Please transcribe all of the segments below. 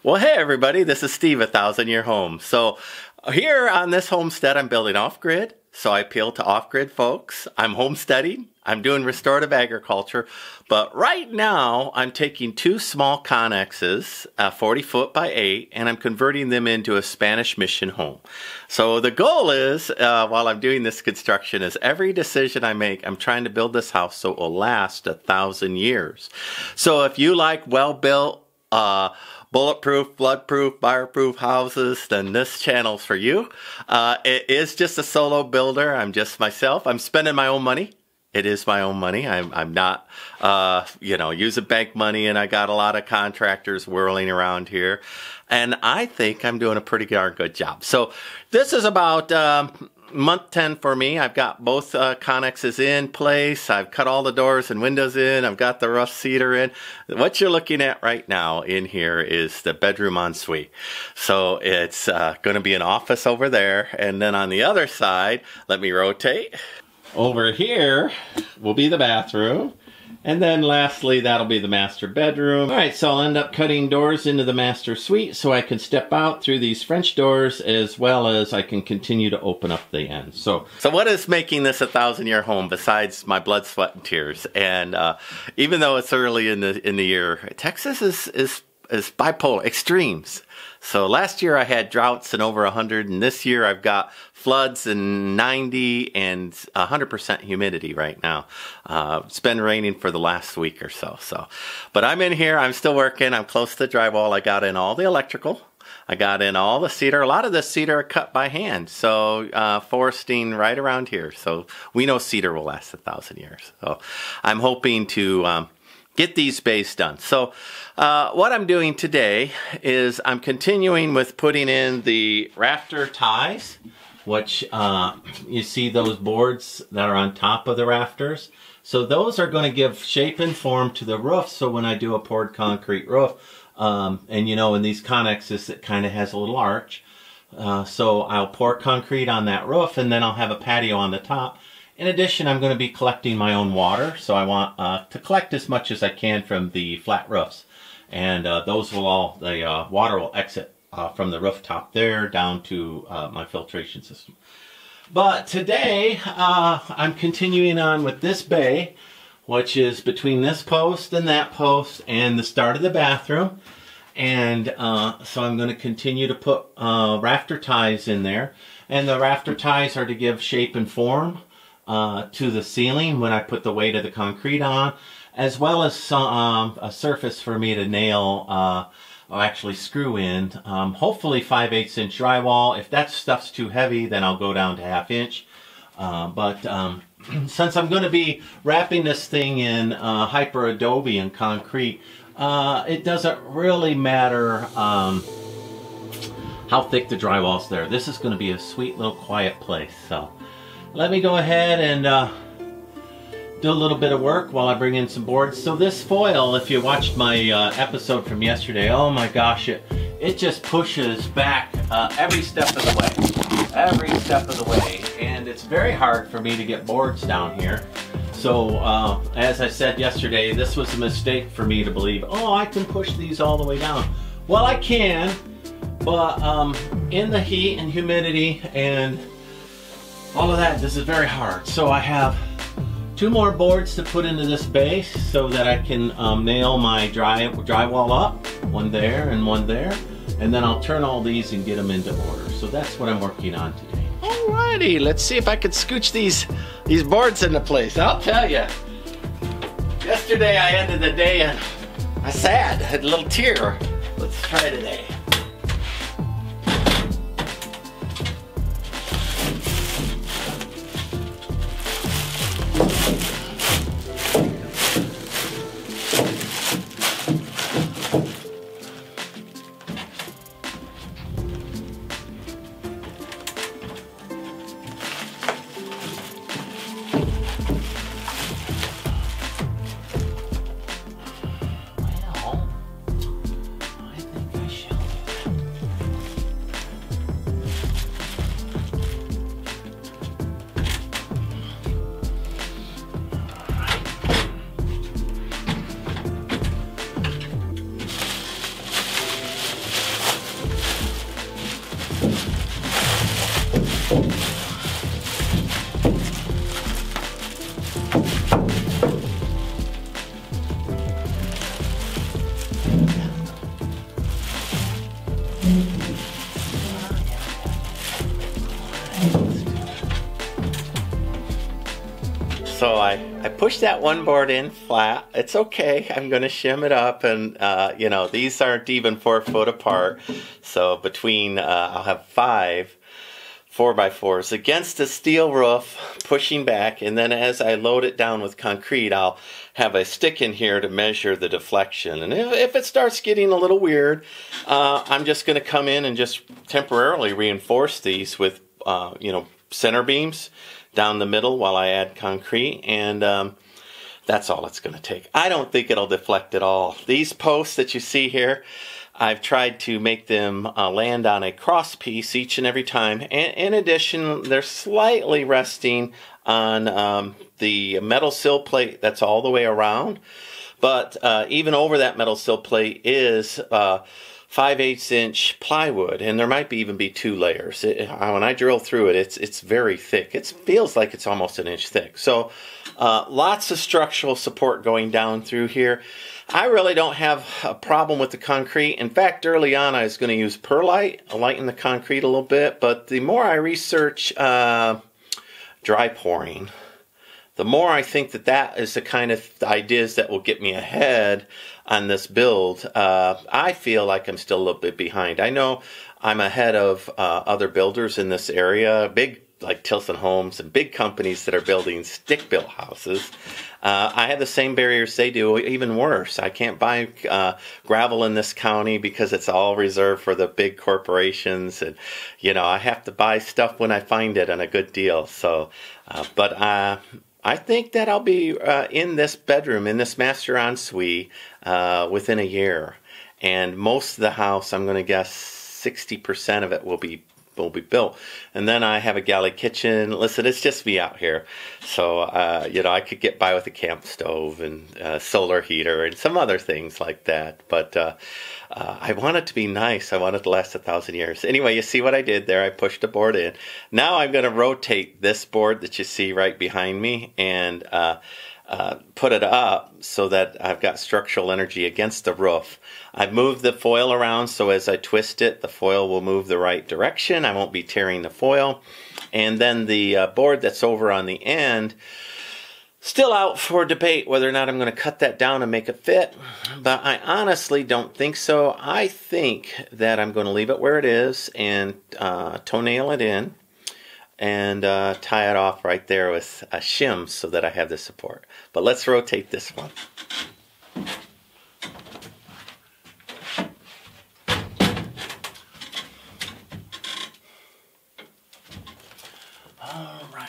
Well, hey everybody, this is Steve, 1000-Year Home. So here on this homestead, I'm building off-grid. So I appeal to off-grid folks. I'm homesteading. I'm doing restorative agriculture. But right now, I'm taking two small Conexes, 40 foot by 8, and I'm converting them into a Spanish mission home. So the goal is, while I'm doing this construction, is every decision I make, I'm trying to build this house so it will last 1,000 years. So if you like well-built, bulletproof, floodproof, fireproof houses, then this channel's for you. It is just a solo builder. I'm just myself. I'm spending my own money. It is my own money. I'm not, using bank money, and I got a lot of contractors whirling around here. And I think I'm doing a pretty darn good job. So this is about month 10 for me. I've got both Conexes in place. I've cut all the doors and windows in. I've got the rough cedar in. What you're looking at right now in here is the bedroom ensuite. So it's going to be an office over there. And then on the other side, let me rotate. Over here will be the bathroom. And then lastly, that'll be the master bedroom. All right, so I'll end up cutting doors into the master suite so I can step out through these French doors, as well as I can continue to open up the ends. So what is making this a 1,000-year home besides my blood, sweat, and tears? And even though it's early in the year, Texas is bipolar, extremes. So last year I had droughts and over 100, and this year I've got floods and 90 and 100% humidity right now. It's been raining for the last week or so. But I'm in here, I'm still working, I'm close to the drywall. I got in all the electrical. I got in all the cedar. A lot of the cedar are cut by hand, so foresting right around here. So we know cedar will last 1,000 years. So I'm hoping to get these bays done. So what I'm doing today is I'm continuing with putting in the rafter ties, which you see those boards that are on top of the rafters. So those are going to give shape and form to the roof. So when I do a poured concrete roof, and in these Conexes, it kind of has a little arch. So I'll pour concrete on that roof, and then I'll have a patio on the top. In addition, I'm going to be collecting my own water, so I want to collect as much as I can from the flat roofs. And those will all, the water will exit from the rooftop there down to my filtration system. But today, I'm continuing on with this bay, which is between this post and that post and the start of the bathroom. And so I'm going to continue to put rafter ties in there. And the rafter ties are to give shape and form to the ceiling when I put the weight of the concrete on, as well as a surface for me to nail, or actually screw in, hopefully 5/8 inch drywall. If that stuff's too heavy, then I'll go down to 1/2 inch. Since I'm going to be wrapping this thing in hyper adobe and concrete, it doesn't really matter how thick the drywall's there. This is going to be a sweet little quiet place. So let me go ahead and do a little bit of work while I bring in some boards. So this foil, if you watched my episode from yesterday, oh my gosh, it just pushes back every step of the way. Every step of the way. And it's very hard for me to get boards down here. So as I said yesterday, this was a mistake for me to believe, oh, I can push these all the way down. Well, I can, but in the heat and humidity and all of that, this is very hard. So I have 2 more boards to put into this base so that I can nail my drywall up, one there and one there, and then I'll turn all these and get them into order. So that's what I'm working on today. Alrighty, let's see if I can scooch these boards into place. I'll tell you, yesterday I ended the day and I had a little tear. Let's try today. So I pushed that one board in flat. It's okay. I'm going to shim it up, and you know, these aren't even 4 foot apart. So between I'll have 5 4x4s against a steel roof, pushing back, and then as I load it down with concrete, I'll have a stick in here to measure the deflection. And if it starts getting a little weird, I'm just going to come in and just temporarily reinforce these with you know, center beams down the middle while I add concrete, and that's all it's going to take. I don't think it'll deflect at all. These posts that you see here, I've tried to make them land on a cross piece each and every time. And in addition, they're slightly resting on the metal sill plate that's all the way around. But even over that metal sill plate is 5/8 inch plywood, and there might even be 2 layers. When I drill through it, it's very thick. It feels like it's almost an inch thick. So lots of structural support going down through here. I really don't have a problem with the concrete. In fact, early on I was going to use perlite, lighten the concrete a little bit, but the more I research dry pouring, the more I think that that is the kind of ideas that will get me ahead on this build. I feel like I'm still a little bit behind. I know I'm ahead of other builders in this area, big like Tilson Homes and big companies that are building stick-built houses. I have the same barriers they do, even worse. I can't buy gravel in this county because it's all reserved for the big corporations, and you know, I have to buy stuff when I find it on a good deal. So, but I think that I'll be in this bedroom, in this master ensuite, within a year. And most of the house, I'm going to guess 60% of it will be built. And then I have a galley kitchen. Listen, it's just me out here. So, you know, I could get by with a camp stove and solar heater and some other things like that. But I want it to be nice. I want it to last 1,000 years. Anyway, you see what I did there? I pushed a board in. Now I'm going to rotate this board that you see right behind me and put it up so that I've got structural energy against the roof. I've moved the foil around so as I twist it, the foil will move the right direction. I won't be tearing the foil. And then the board that's over on the end, still out for debate whether or not I'm going to cut that down and make it fit. But I honestly don't think so. I think that I'm going to leave it where it is and toenail it in and tie it off right there with a shim so that I have the support. But let's rotate this one. All right.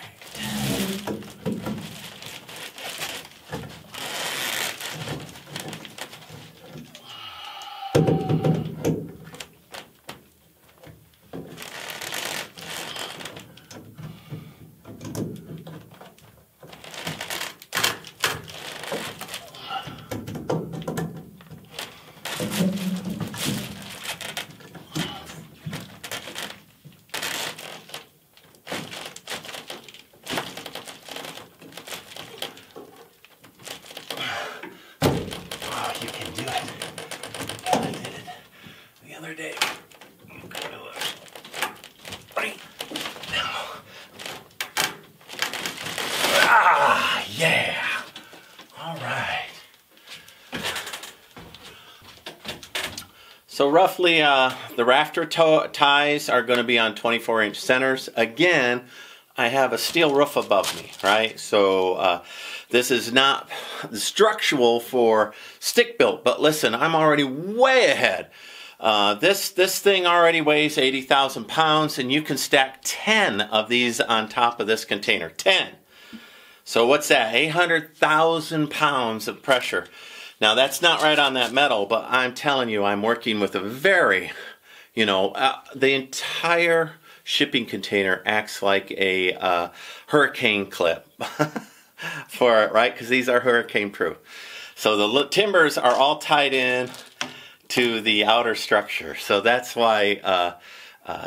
You can do it. I did it the other day. Right now. Ah, yeah. All right. So roughly the rafter ties are going to be on 24-inch centers. Again, I have a steel roof above me, right? So this is not structural for stick built, but listen, I'm already way ahead. This thing already weighs 80,000 pounds, and you can stack 10 of these on top of this container. 10. So what's that? 800,000 pounds of pressure. Now that's not right on that metal, but I'm telling you, I'm working with a very, you know, the entire shipping container acts like a hurricane clip for it, right? Because these are hurricane proof. So the timbers are all tied in to the outer structure. So that's why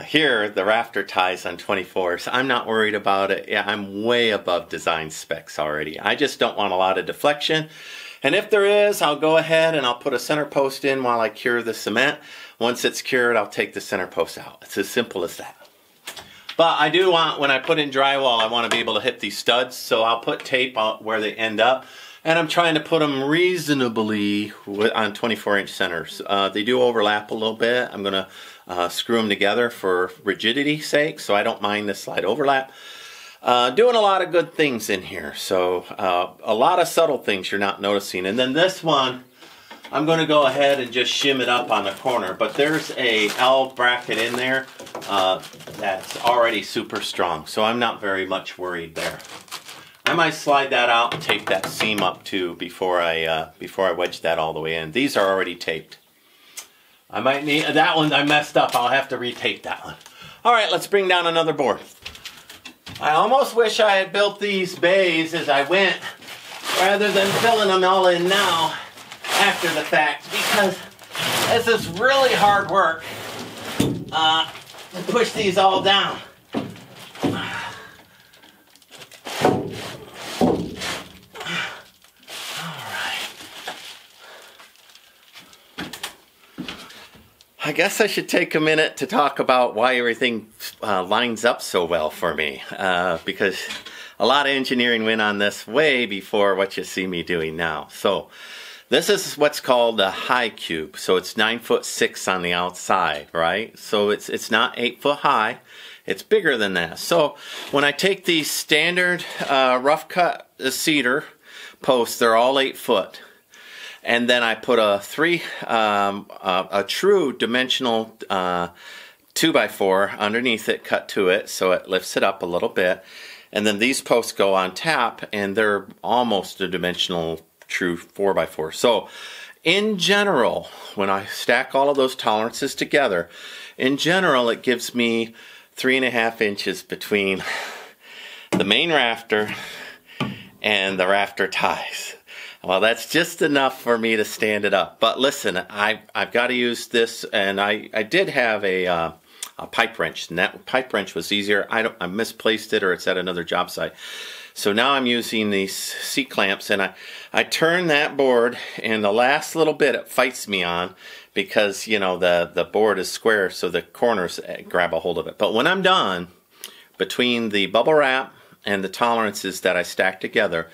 here the rafter ties on 24s. I'm not worried about it. Yeah, I'm way above design specs already. I just don't want a lot of deflection. And if there is, I'll go ahead and I'll put a center post in while I cure the cement. Once it's cured, I'll take the center post out. It's as simple as that. But I do want, when I put in drywall, I want to be able to hit these studs, so I'll put tape on where they end up. And I'm trying to put them reasonably on 24-inch centers. They do overlap a little bit. I'm going to screw them together for rigidity's sake, so I don't mind this slight overlap. Doing a lot of good things in here, so a lot of subtle things you're not noticing. And then this one, I'm going to go ahead and just shim it up on the corner, but there's a L bracket in there that's already super strong, so I'm not very much worried there. I might slide that out and tape that seam up too before I wedge that all the way in. These are already taped. I might need that one. I messed up. I'll have to retape that one. All right, let's bring down another board. I almost wish I had built these bays as I went, rather than filling them all in now after the fact, because this is really hard work to push these all down. I guess I should take a minute to talk about why everything lines up so well for me, because a lot of engineering went on this way before what you see me doing now. So this is what's called a high cube. So it's 9'6" on the outside, right? So it's not 8 foot high. It's bigger than that. So when I take these standard rough cut cedar posts, they're all 8 foot. And then I put a true dimensional 2x4 underneath it, cut to it, so it lifts it up a little bit. And then these posts go on top, and they're almost a dimensional true 4x4. So in general, when I stack all of those tolerances together, in general it gives me 3.5 inches between the main rafter and the rafter ties. Well, that's just enough for me to stand it up. But listen, I've got to use this, and I did have a pipe wrench, and that pipe wrench was easier. I misplaced it, or it's at another job site. So now I'm using these C-clamps, and I turn that board, and the last little bit it fights me on, because, you know, the board is square, so the corners grab a hold of it. But when I'm done, between the bubble wrap and the tolerances that I stack together,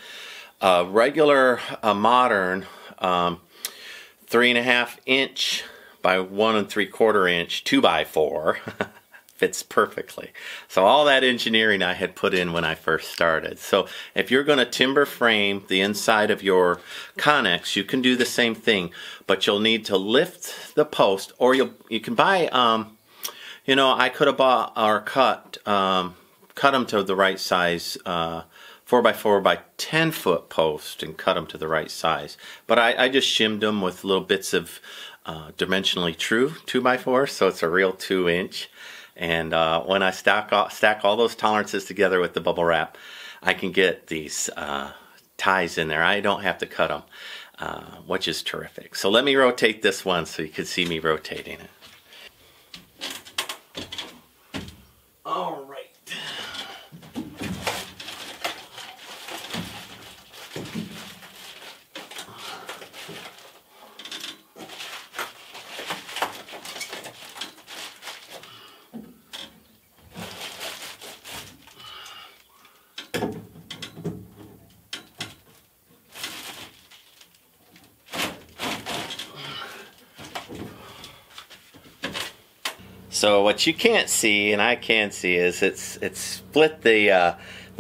a regular, modern 3.5 inch by 1 3/4 inch 2x4 fits perfectly. So all that engineering I had put in when I first started. So if you're going to timber frame the inside of your Conex, you can do the same thing, but you'll need to lift the post, or you can buy, you know, I could have bought or cut them to the right size 4x4 by 10 foot post and cut them to the right size. But I just shimmed them with little bits of dimensionally true 2x4, so it's a real 2 inch. And when I stack all those tolerances together with the bubble wrap, I can get these ties in there. I don't have to cut them, which is terrific. So let me rotate this one so you can see me rotating it. All right. So what you can't see, and I can see, is it's split the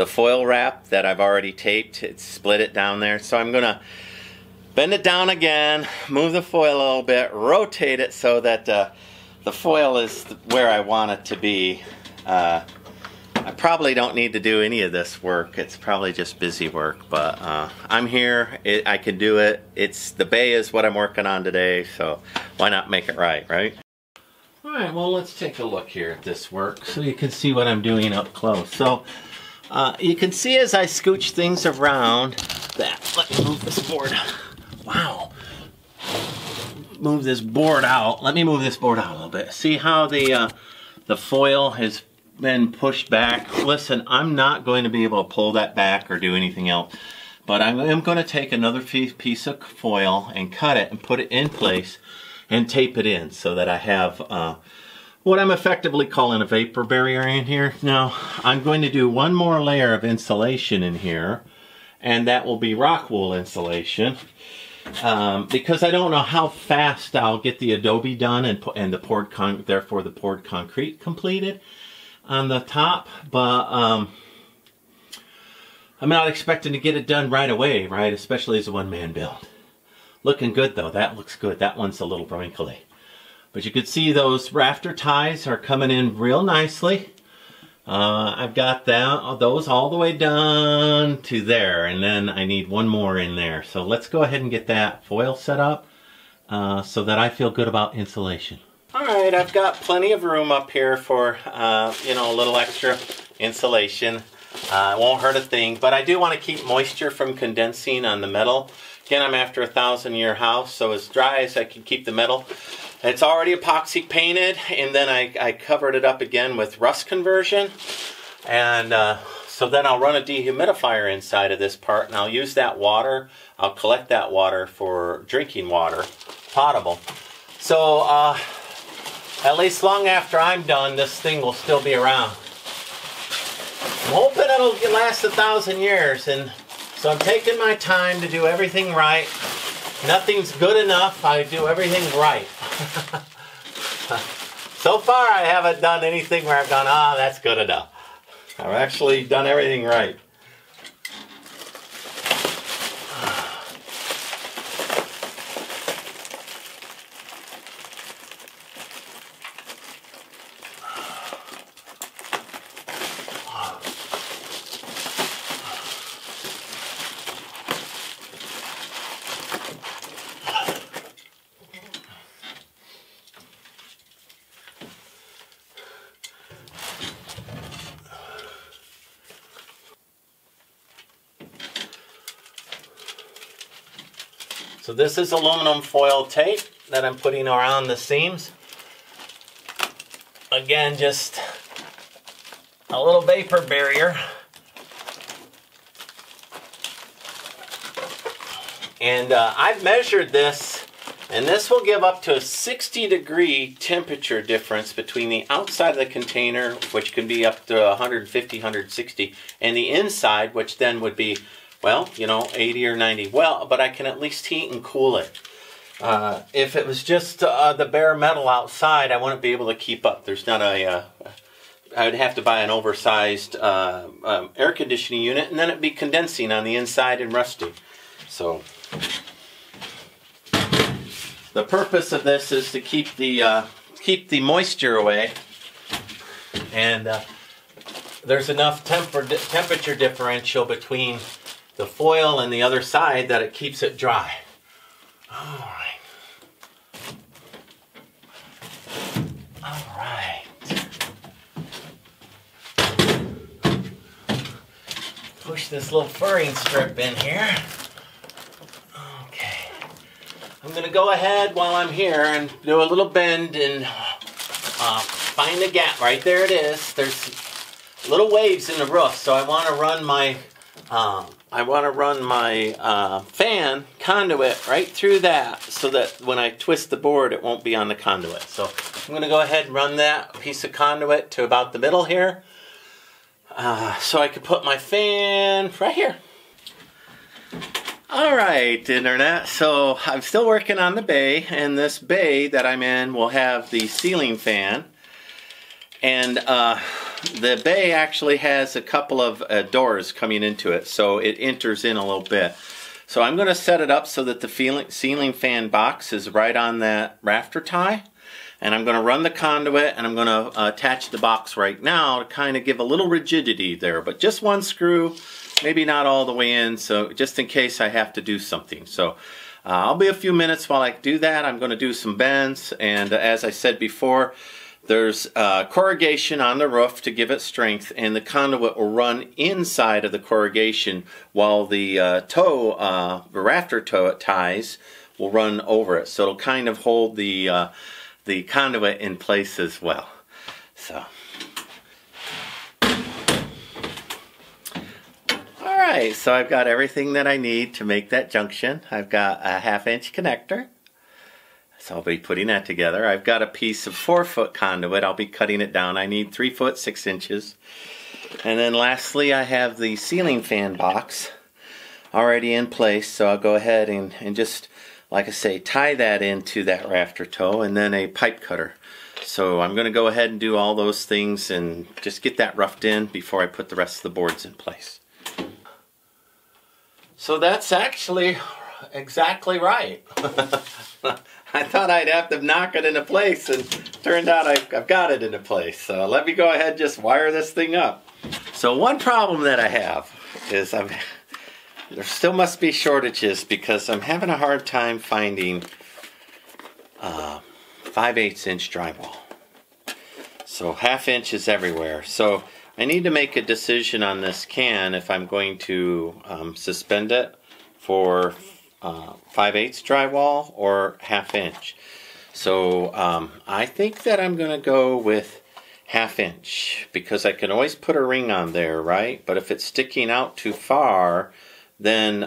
foil wrap that I've already taped. It's split it down there. So I'm gonna bend it down again, move the foil a little bit, rotate it so that the foil is where I want it to be. I probably don't need to do any of this work. It's probably just busy work, but I'm here. I can do it. The bay is what I'm working on today, so why not make it right, right? Alright, well, let's take a look here at this work so you can see what I'm doing up close. So you can see as I scooch things around that, let me move this board. Wow. Move this board out. Let me move this board out a little bit. See how the foil has been pushed back? Listen, I'm not going to be able to pull that back or do anything else. But I am going to take another piece of foil and cut it and put it in place and tape it in so that I have what I'm effectively calling a vapor barrier in here. Now, I'm going to do one more layer of insulation in here, and that will be rock wool insulation. Because I don't know how fast I'll get the adobe done and therefore the poured concrete completed on the top, but I'm not expecting to get it done right away, right? Especially as a one-man build. Looking good though, that looks good. That one's a little wrinkly. But you can see those rafter ties are coming in real nicely. I've got those all the way done to there, and then I need one more in there. So let's go ahead and get that foil set up so that I feel good about insulation. All right, I've got plenty of room up here for, you know, a little extra insulation. It won't hurt a thing, but I do want to keep moisture from condensing on the metal. Again, I'm after a 1,000-year house, so as dry as I can keep the metal. It's already epoxy painted, and then I covered it up again with rust conversion. And so then I'll run a dehumidifier inside of this part, and I'll use that water. I'll collect that water for drinking water, potable. So at least long after I'm done, this thing will still be around. I'm hoping it'll last 1,000 years, and so I'm taking my time to do everything right. Nothing's good enough. I do everything right. So far, I haven't done anything where I've gone, ah, that's good enough. I've actually done everything right. So this is aluminum foil tape that I'm putting around the seams. Again, just a little vapor barrier. And I've measured this, and this will give up to a 60-degree temperature difference between the outside of the container, which can be up to 150, 160, and the inside, which then would be, well, you know, 80 or 90. Well, but I can at least heat and cool it. If it was just the bare metal outside, I wouldn't be able to keep up. There's not a, I would have to buy an oversized air conditioning unit, and then it'd be condensing on the inside and rusty. So the purpose of this is to keep the moisture away, and there's enough temperature differential between the foil and the other side that it keeps it dry. All right. All right. Push this little furring strip in here. Okay. I'm going to go ahead while I'm here and do a little bend and find the gap. Right there it is. There's little waves in the roof, so I want to run my fan conduit right through that so that when I twist the board it won't be on the conduit. So I'm going to go ahead and run that piece of conduit to about the middle here so I can put my fan right here. Alright, Internet, so I'm still working on the bay, and this bay that I'm in will have the ceiling fan, and the bay actually has a couple of doors coming into it, so it enters in a little bit. So I'm going to set it up so that the ceiling fan box is right on that rafter tie, and I'm going to run the conduit, and I'm going to attach the box right now to kind of give a little rigidity there, but just one screw, maybe not all the way in, so just in case I have to do something. So I'll be a few minutes while I do that. I'm going to do some bends, and as I said before, there's corrugation on the roof to give it strength, and the conduit will run inside of the corrugation while the rafter toe ties will run over it. So it'll kind of hold the conduit in place as well. So. right, so I've got everything that I need to make that junction. I've got a 1/2-inch connector, so I'll be putting that together. I've got a piece of 4-foot conduit. I'll be cutting it down. I need 3 foot 6 inches. And then lastly, I have the ceiling fan box already in place, so I'll go ahead and just, like I say, tie that into that rafter toe, and then a pipe cutter. So I'm going to go ahead and do all those things and just get that roughed in before I put the rest of the boards in place. So that's actually exactly right. I thought I'd have to knock it into place, and turned out I've got it into place. So let me go ahead and just wire this thing up. So one problem that I have is there still must be shortages, because I'm having a hard time finding 5/8 inch drywall. So 1/2 inch is everywhere. So I need to make a decision on this can if I'm going to suspend it for 5/8 drywall or 1/2 inch. So I think that I'm going to go with 1/2 inch, because I can always put a ring on there, right? But if it's sticking out too far, then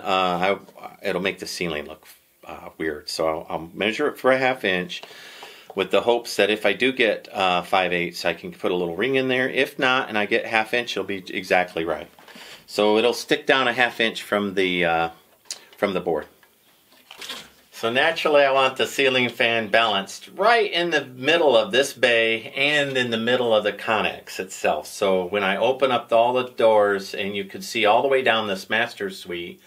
it'll make the ceiling look weird. So I'll measure it for a 1/2 inch, with the hopes that if I do get 5/8, I can put a little ring in there. If not, and I get 1/2 inch, it'll be exactly right. So it'll stick down a 1/2 inch from the board. So naturally, I want the ceiling fan balanced right in the middle of this bay and in the middle of the Conex itself. So when I open up all the doors, and you can see all the way down this master suite,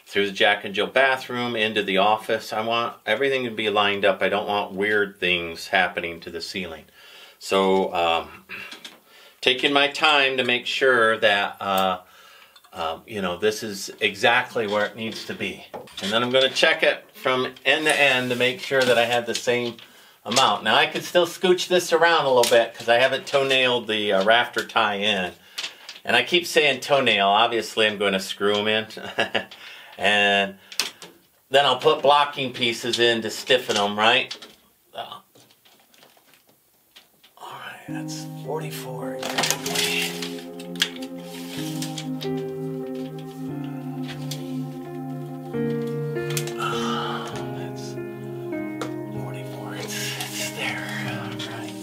through the Jack and Jill bathroom, into the office, I want everything to be lined up. I don't want weird things happening to the ceiling. So taking my time to make sure that you know, this is exactly where it needs to be. And then I'm going to check it from end to end to make sure that I have the same amount. Now I can still scooch this around a little bit, because I haven't toe-nailed the rafter tie in. And I keep saying toe-nail. Obviously I'm going to screw them in. And then I'll put blocking pieces in to stiffen them, right? Alright, that's 44 exactly. That's 44. It's there. Alright.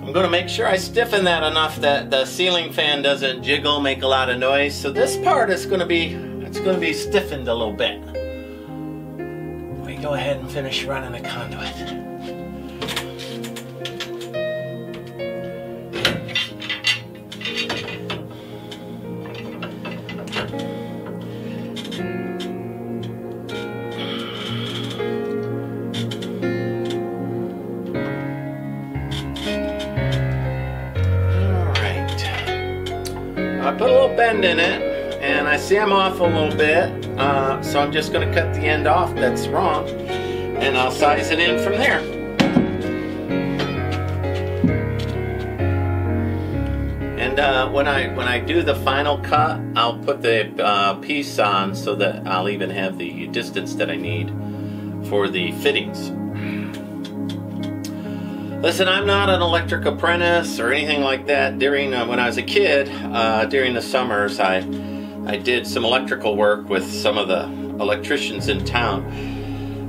I'm going to make sure I stiffen that enough that the ceiling fan doesn't jiggle, make a lot of noise. So this part is going to be stiffened a little bit. We go ahead and finish running the conduit. I put a little bend in it, and I see I'm off a little bit, so I'm just going to cut the end off that's wrong, and I'll size it in from there. And when I do the final cut, I'll put the piece on so that I'll even have the distance that I need for the fittings. Listen, I'm not an electric apprentice or anything like that. During when I was a kid, during the summers, I did some electrical work with some of the electricians in town.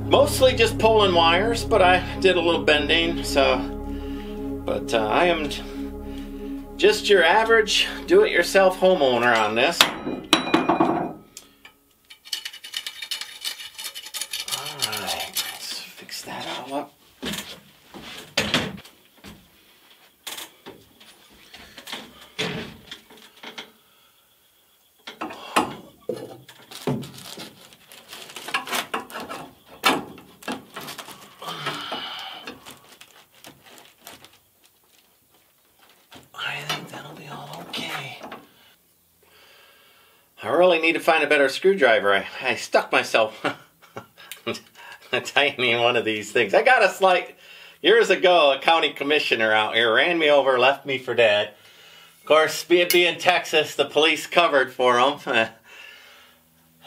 Mostly just pulling wires, but I did a little bending. But I am just your average do-it-yourself homeowner on this. All right, let's fix that all up. I really need to find a better screwdriver. I stuck myself tightening one of these things. I got a slight, years ago, a county commissioner out here ran me over, left me for dead. Of course, being Texas, the police covered for him.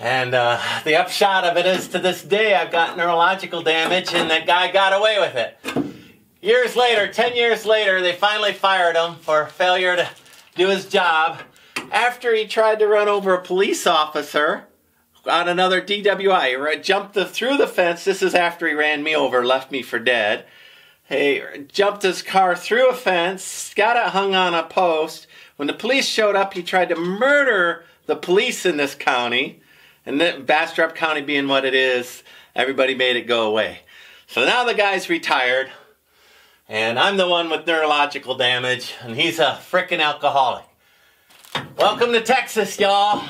And the upshot of it is, to this day, I've got neurological damage, and that guy got away with it. Years later, 10 years later, they finally fired him for failure to do his job after he tried to run over a police officer on another DWI. He jumped through the fence. This is after he ran me over, left me for dead. He jumped his car through a fence, got it hung on a post. When the police showed up, he tried to murder the police in this county. And then Bastrop County being what it is, everybody made it go away. So now the guy's retired, and I'm the one with neurological damage, and he's a frickin' alcoholic. Welcome to Texas, y'all.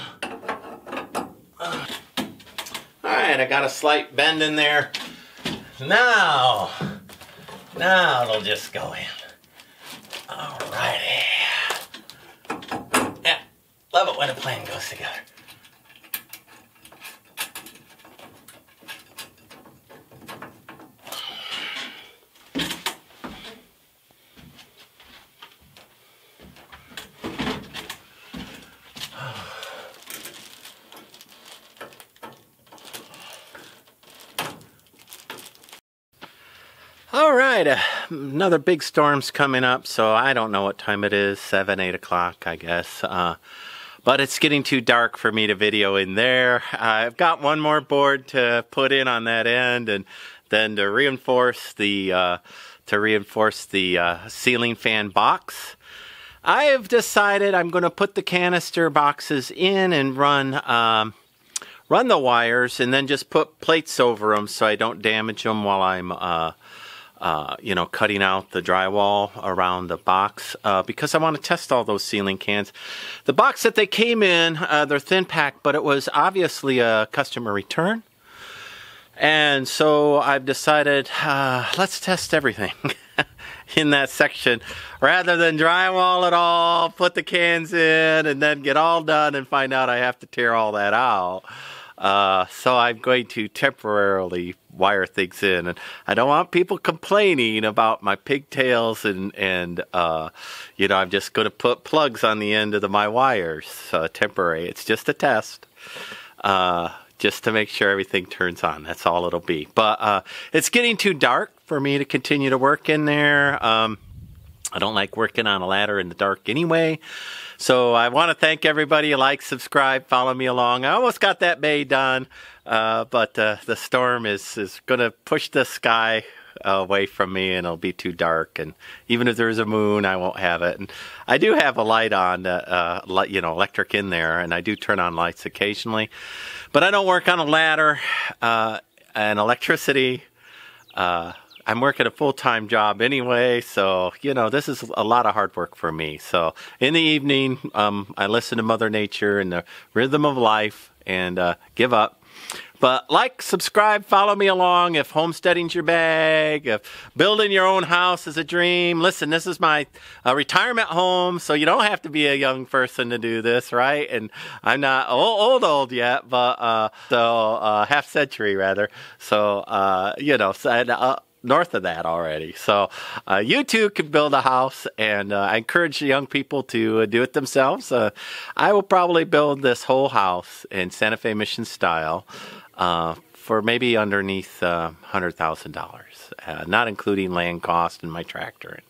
Alright, I got a slight bend in there. Now it'll just go in. Alrighty. Yeah, love it when a plan goes together. All right, another big storm's coming up, so I don't know what time it is, 7, 8 o'clock, I guess. But it's getting too dark for me to video in there. I've got one more board to put in on that end, and then to reinforce the ceiling fan box. I have decided I'm going to put the canister boxes in and run the wires, and then just put plates over them so I don't damage them while I'm cutting out the drywall around the box, because I want to test all those ceiling cans. The box that they came in, they're thin pack, but it was obviously a customer return. And so I've decided, let's test everything in that section. Rather than drywall it all, put the cans in, and then get all done and find out I have to tear all that out. So I'm going to temporarily wire things in, and I don't want people complaining about my pigtails and I'm just going to put plugs on the end of my wires, temporary. It's just a test, just to make sure everything turns on. That's all it'll be. But it's getting too dark for me to continue to work in there. I don't like working on a ladder in the dark anyway. So I want to thank everybody. Like, subscribe, follow me along. I almost got that bay done, but the storm is going to push the sky away from me, and it'll be too dark. And even if there's a moon, I won't have it. And I do have a light on, electric in there, and I do turn on lights occasionally. But I don't work on a ladder and electricity. I'm working a full-time job anyway, so, this is a lot of hard work for me. So in the evening, I listen to Mother Nature and the rhythm of life and give up. But like, subscribe, follow me along. If homesteading's your bag, if building your own house is a dream, listen, this is my retirement home, so you don't have to be a young person to do this, right? And I'm not old yet, but half century rather. So, north of that already. So you too can build a house, and I encourage the young people to do it themselves. I will probably build this whole house in Santa Fe Mission style for maybe underneath $100,000, not including land cost and my tractor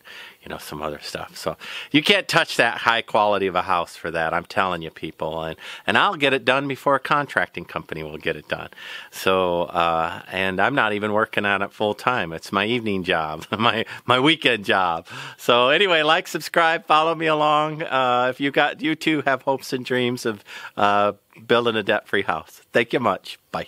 and some other stuff. So you can't touch that high quality of a house for that. I'm telling you, people, and I'll get it done before a contracting company will get it done. So and I'm not even working on it full time. It's my evening job, my weekend job. So anyway, like, subscribe, follow me along. If you too have hopes and dreams of building a debt-free house. Thank you much. Bye.